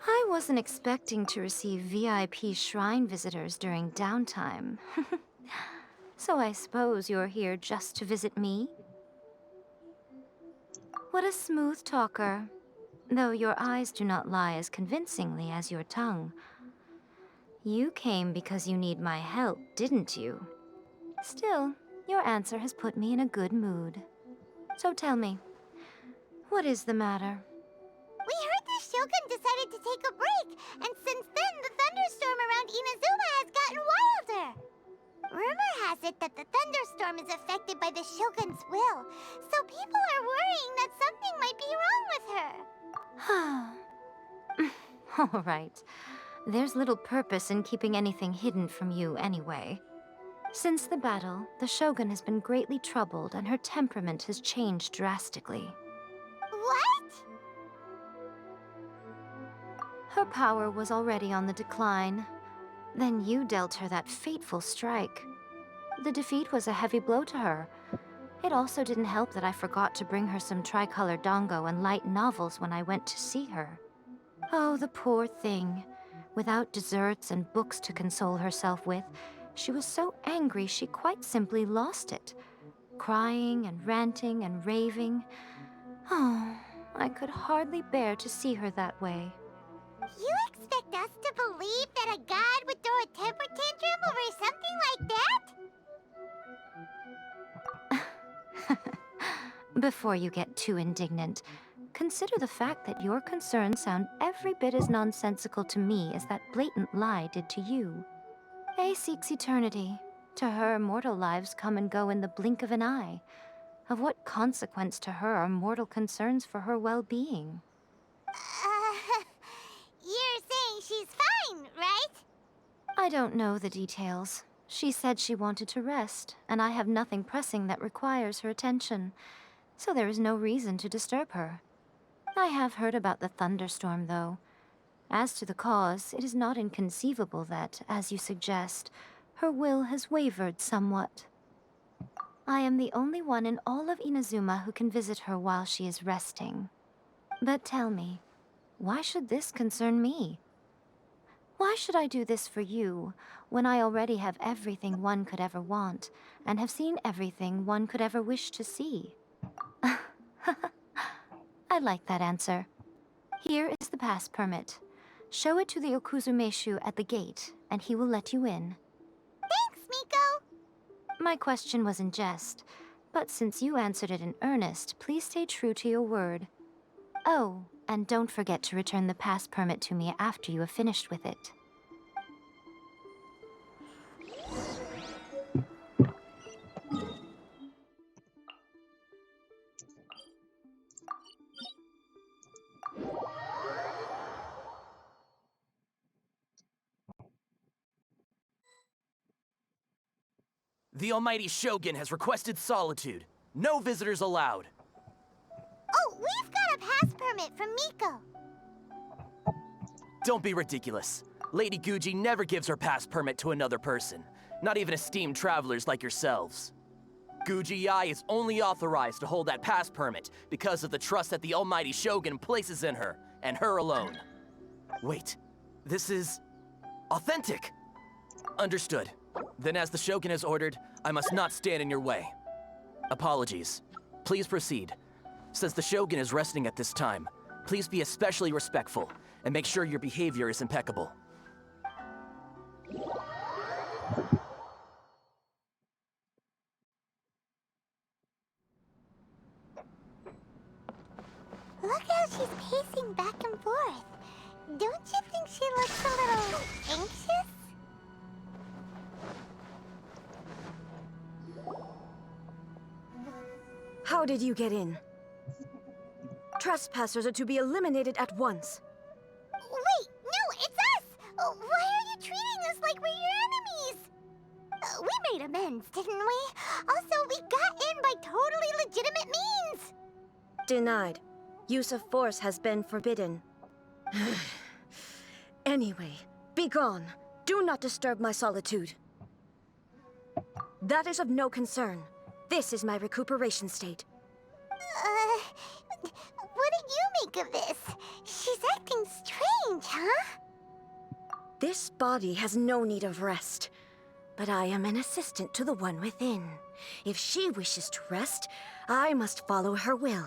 I wasn't expecting to receive VIP shrine visitors during downtime. So I suppose you're here just to visit me? What a smooth talker. Though your eyes do not lie as convincingly as your tongue. You came because you need my help, didn't you? Still, your answer has put me in a good mood. So tell me, what is the matter? We heard the Shogun decided to take a break, and since then the thunderstorm around Inazuma has gotten wilder. Rumor has it that the thunderstorm is affected by the Shogun's will, so people are worrying that something might be wrong with her. All right. There's little purpose in keeping anything hidden from you anyway. Since the battle, the Shogun has been greatly troubled and her temperament has changed drastically. What? Her power was already on the decline. Then you dealt her that fateful strike. The defeat was a heavy blow to her. It also didn't help that I forgot to bring her some tricolor dango and light novels when I went to see her. Oh, the poor thing. Without desserts and books to console herself with, she was so angry she quite simply lost it. Crying and ranting and raving. Oh, I could hardly bear to see her that way. You expect us to believe that a god would throw a temper tantrum over something like that? Before you get too indignant, consider the fact that your concerns sound every bit as nonsensical to me as that blatant lie did to you. A seeks eternity. To her, mortal lives come and go in the blink of an eye. Of what consequence to her are mortal concerns for her well-being? You're saying she's fine, right? I don't know the details. She said she wanted to rest, and I have nothing pressing that requires her attention, so there is no reason to disturb her. I have heard about the thunderstorm, though. As to the cause, it is not inconceivable that, as you suggest, her will has wavered somewhat. I am the only one in all of Inazuma who can visit her while she is resting. But tell me, why should this concern me? Why should I do this for you, when I already have everything one could ever want, and have seen everything one could ever wish to see? I like that answer. Here is the pass permit. Show it to the Okuzumeshu at the gate, and he will let you in. Thanks, Miko! My question was in jest, but since you answered it in earnest, please stay true to your word. Oh, and don't forget to return the pass permit to me after you have finished with it. The Almighty Shogun has requested solitude. No visitors allowed. Oh, we've got a pass permit from Miko. Don't be ridiculous. Lady Guji never gives her pass permit to another person, not even esteemed travelers like yourselves. Guji-ai is only authorized to hold that pass permit because of the trust that the Almighty Shogun places in her, and her alone. Wait, this is authentic. Understood. Then as the Shogun has ordered, I must not stand in your way. Apologies. Please proceed. Since the Shogun is resting at this time, please be especially respectful and make sure your behavior is impeccable. Look how she's pacing back and forth. Don't you think she looks a little anxious? How did you get in? Trespassers are to be eliminated at once. Wait, no, it's us! Why are you treating us like we're your enemies? We made amends, didn't we? Also, we got in by totally legitimate means! Denied. Use of force has been forbidden. Anyway, be gone. Do not disturb my solitude. That is of no concern. This is my recuperation state. What did you make of this? She's This body has no need of rest, but I am an assistant to the one within. If she wishes to rest, I must follow her will.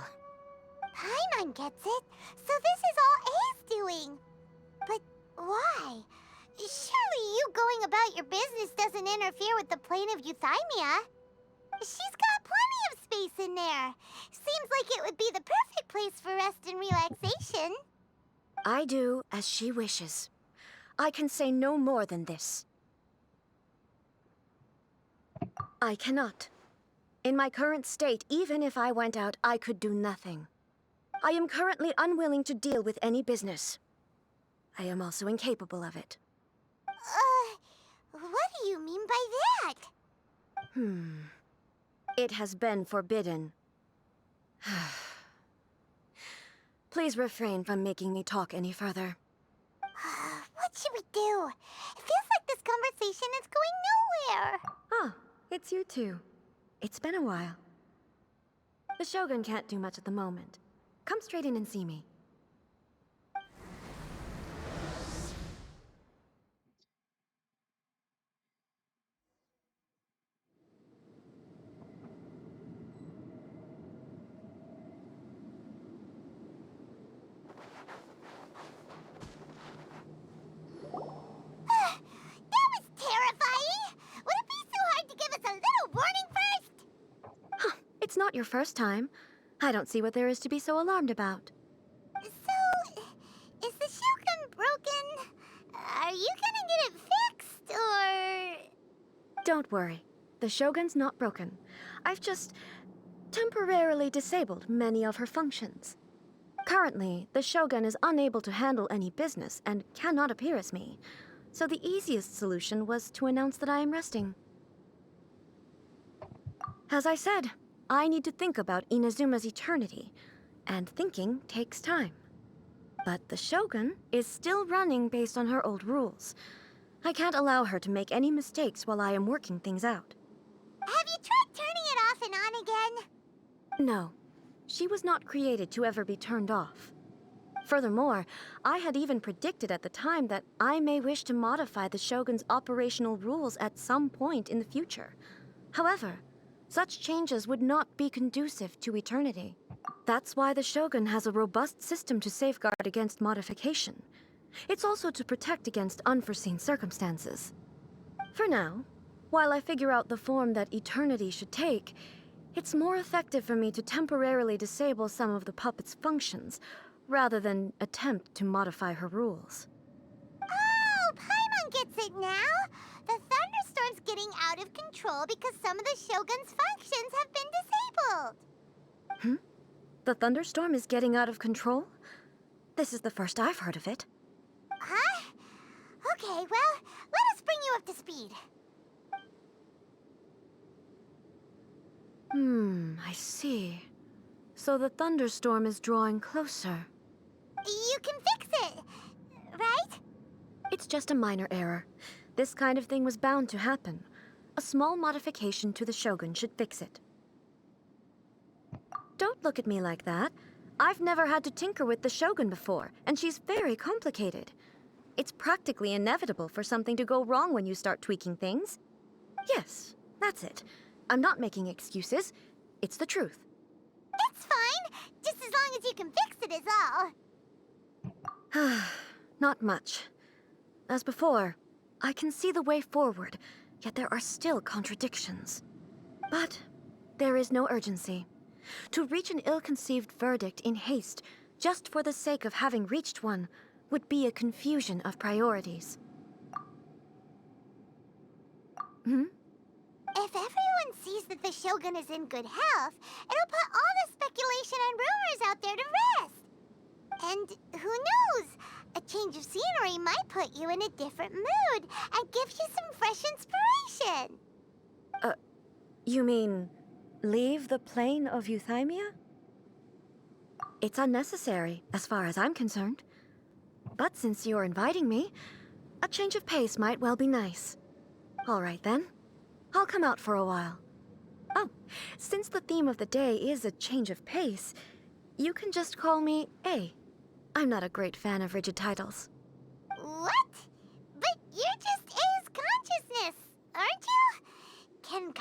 Paimon gets it. So this is all A's doing. But why? Surely you going about your business doesn't interfere with the plane of Euthymia. She's got plenty of space in there. Seems like it would be the perfect place for rest and relaxation. I do as she wishes. I can say no more than this. I cannot. In my current state, even if I went out, I could do nothing. I am currently unwilling to deal with any business. I am also incapable of it. What do you mean by that? It has been forbidden. Please refrain from making me talk any further. What should we do? It feels like this conversation is going nowhere. Ah, it's you two. It's been a while. The Shogun can't do much at the moment. Come straight in and see me. That was terrifying! Would it be so hard to give us a little warning first? It's not your first time. I don't see what there is to be so alarmed about. So, is the Shogun broken? Are you gonna get it fixed, or...? Don't worry. The Shogun's not broken. I've just temporarily disabled many of her functions. Currently, the Shogun is unable to handle any business and cannot appear as me. So the easiest solution was to announce that I am resting. As I said, I need to think about Inazuma's eternity, and thinking takes time. But the Shogun is still running based on her old rules. I can't allow her to make any mistakes while I am working things out. Have you tried turning it off and on again? No, she was not created to ever be turned off. Furthermore, I had even predicted at the time that I may wish to modify the Shogun's operational rules at some point in the future. However, such changes would not be conducive to eternity. That's why the Shogun has a robust system to safeguard against modification. It's also to protect against unforeseen circumstances. For now, while I figure out the form that eternity should take, it's more effective for me to temporarily disable some of the puppet's functions, rather than attempt to modify her rules. Oh, Paimon gets it now! The thunderstorm's getting out of control because some of the Shogun's functions have been disabled. The thunderstorm is getting out of control? This is the first I've heard of it. Huh? Okay, well, let us bring you up to speed. I see. So the thunderstorm is drawing closer. You can fix it, right? It's just a minor error. This kind of thing was bound to happen. A small modification to the Shogun should fix it. Don't look at me like that. I've never had to tinker with the Shogun before, and she's very complicated. It's practically inevitable for something to go wrong when you start tweaking things. Yes, that's it. I'm not making excuses. It's the truth. It's fine, just as long as you can fix it is all. Not much. As before, I can see the way forward, yet there are still contradictions. But there is no urgency. To reach an ill-conceived verdict in haste, just for the sake of having reached one, would be a confusion of priorities. If everyone sees that the Shogun is in good health, it'll put all the speculation and rumors out there to rest. And who knows? A change of scenery might put you in a different mood and give you some fresh inspiration. You mean, leave the plane of Euthymia? It's unnecessary, as far as I'm concerned. But since you're inviting me, a change of pace might well be nice. All right then. I'll come out for a while. Oh, since the theme of the day is a change of pace, you can just call me A. I'm not a great fan of rigid titles. What? But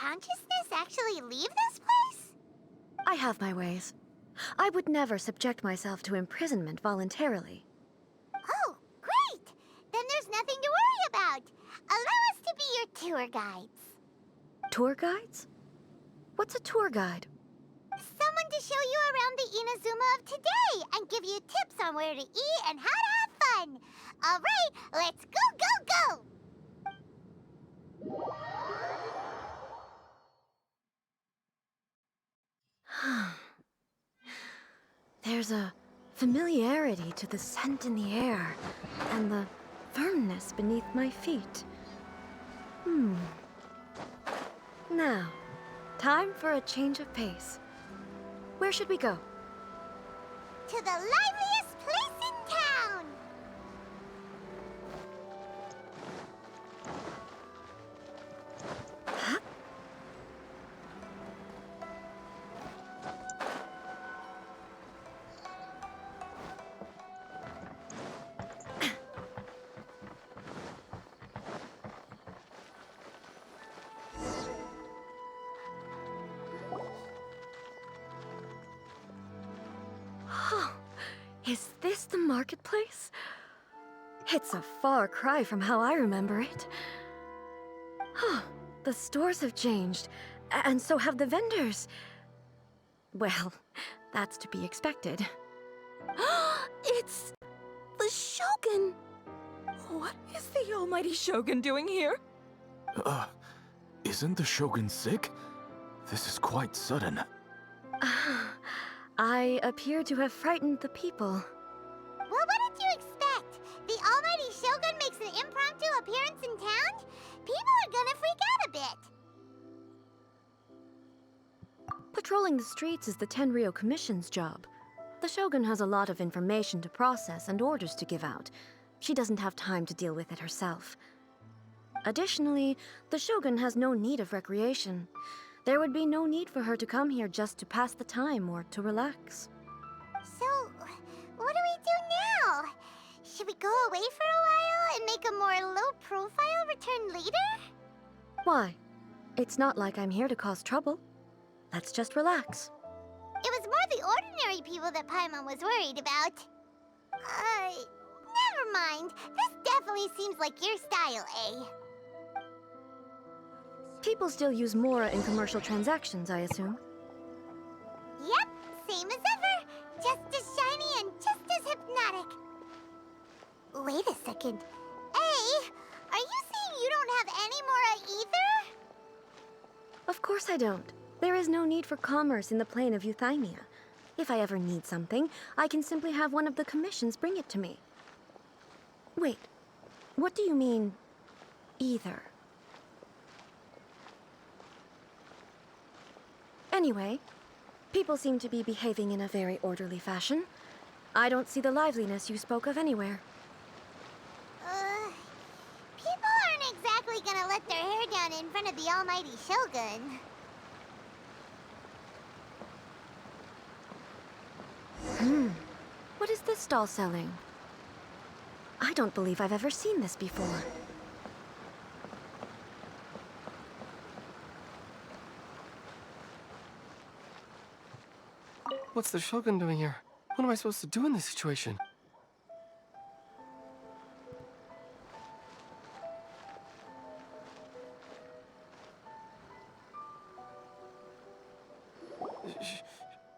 consciousness actually leave this place? I have my ways. I would never subject myself to imprisonment voluntarily. Oh, great! Then there's nothing to worry about. Allow us to be your tour guides. Tour guides? What's a tour guide? Someone to show you around the Inazuma of today and give you tips on where to eat and how to have fun. All right, let's go, go, go! There's a familiarity to the scent in the air and the firmness beneath my feet. Now, time for a change of pace. Where should we go? To the liveliest place in town! Huh? Is this the marketplace? It's a far cry from how I remember it. The stores have changed, and so have the vendors. Well, that's to be expected. It's the Shogun! What is the almighty Shogun doing here? Isn't the Shogun sick? This is quite sudden. I appear to have frightened the people. Well, what did you expect? The almighty Shogun makes an impromptu appearance in town? People are gonna freak out a bit. Patrolling the streets is the Tenryou Commission's job. The Shogun has a lot of information to process and orders to give out. She doesn't have time to deal with it herself. Additionally, the Shogun has no need of recreation. There would be no need for her to come here just to pass the time or to relax. So, what do we do now? Should we go away for a while and make a more low-profile return later? Why? It's not like I'm here to cause trouble. Let's just relax. It was more the ordinary people that Paimon was worried about. Never mind. This definitely seems like your style, eh? People still use Mora in commercial transactions, I assume. Yep, same as ever. Just as shiny and just as hypnotic. Wait a second. Hey, are you saying you don't have any Mora either? Of course I don't. There is no need for commerce in the plane of Euthymia. If I ever need something, I can simply have one of the commissions bring it to me. Wait, what do you mean, either? Anyway, people seem to be behaving in a very orderly fashion. I don't see the liveliness you spoke of anywhere. People aren't exactly gonna let their hair down in front of the almighty Shogun. What is this stall selling? I don't believe I've ever seen this before. What's the Shogun doing here? What am I supposed to do in this situation?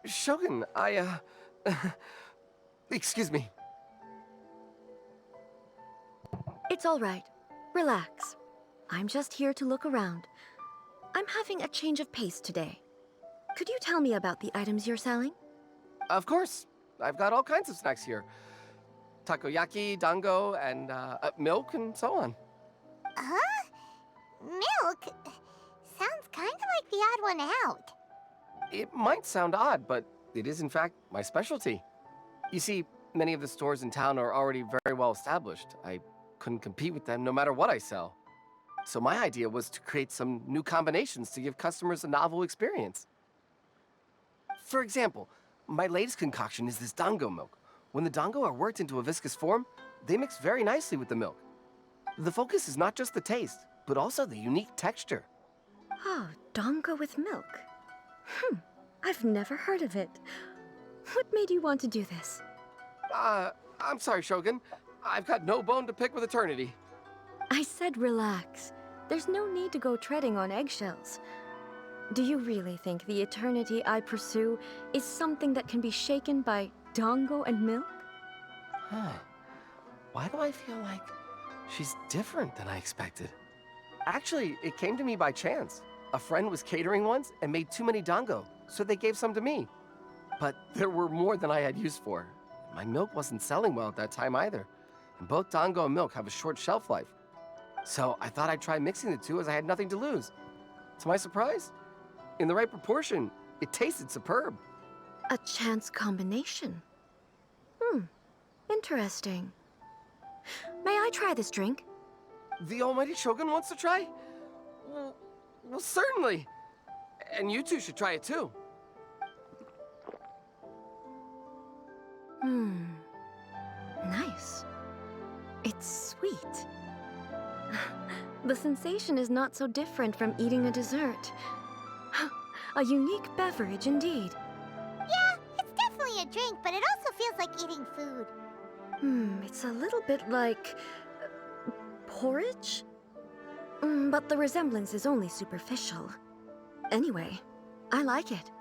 Shogun, excuse me. It's all right. Relax. I'm just here to look around. I'm having a change of pace today. Could you tell me about the items you're selling? Of course. I've got all kinds of snacks here. Takoyaki, dango, and milk, and so on. Huh? Milk? Sounds kind of like the odd one out. It might sound odd, but it is in fact my specialty. You see, many of the stores in town are already very well established. I couldn't compete with them no matter what I sell. So my idea was to create some new combinations to give customers a novel experience. For example, my latest concoction is this dango milk. When the dango are worked into a viscous form, they mix very nicely with the milk. The focus is not just the taste, but also the unique texture. Oh, Dongo with milk? I've never heard of it. What made you want to do this? I'm sorry, Shogun. I've got no bone to pick with eternity. I said relax. There's no need to go treading on eggshells. Do you really think the eternity I pursue is something that can be shaken by Dongo and milk? Huh. Why do I feel like she's different than I expected? Actually, it came to me by chance. A friend was catering once and made too many dango, so they gave some to me. But there were more than I had use for. My milk wasn't selling well at that time either. And both dango and milk have a short shelf life. So I thought I'd try mixing the two as I had nothing to lose. To my surprise, in the right proportion, it tasted superb. A chance combination. Interesting. May I try this drink? The almighty Shogun wants to try? Well, certainly. And you two should try it too. Nice. It's sweet. The sensation is not so different from eating a dessert. A unique beverage indeed. Yeah, it's definitely a drink, but it also feels like eating food. It's a little bit like porridge? But the resemblance is only superficial. Anyway, I like it.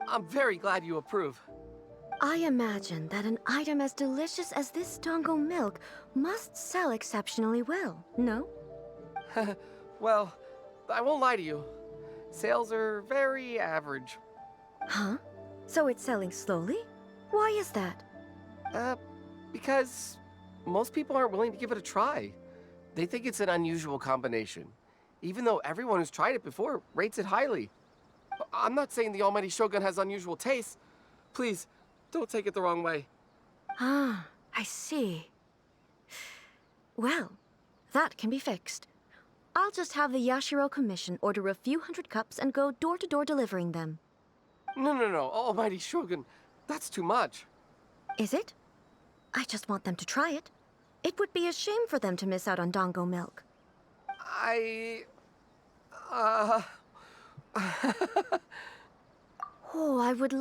I'm very glad you approve. I imagine that an item as delicious as this Dongo milk must sell exceptionally well, no? Well, I won't lie to you. Sales are very average. Huh? So it's selling slowly? Why is that? Because most people aren't willing to give it a try. They think it's an unusual combination, even though everyone who's tried it before rates it highly. I'm not saying the almighty Shogun has unusual tastes. Please, don't take it the wrong way. Ah, I see. Well, that can be fixed. I'll just have the Yashiro Commission order a few hundred cups and go door-to-door delivering them. No, almighty Shogun. That's too much. Is it? I just want them to try it. It would be a shame for them to miss out on Dongo milk. Oh, I would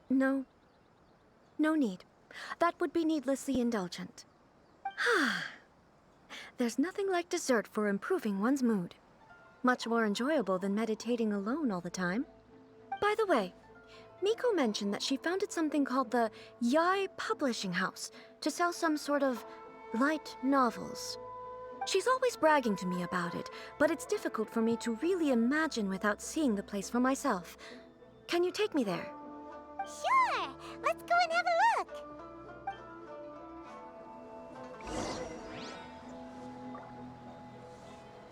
No. No need. That would be needlessly indulgent. There's nothing like dessert for improving one's mood. Much more enjoyable than meditating alone all the time. By the way, Miko mentioned that she founded something called the Yai Publishing House to sell some sort of light novels. She's always bragging to me about it, but it's difficult for me to really imagine without seeing the place for myself. Can you take me there? Sure, let's go and have a look.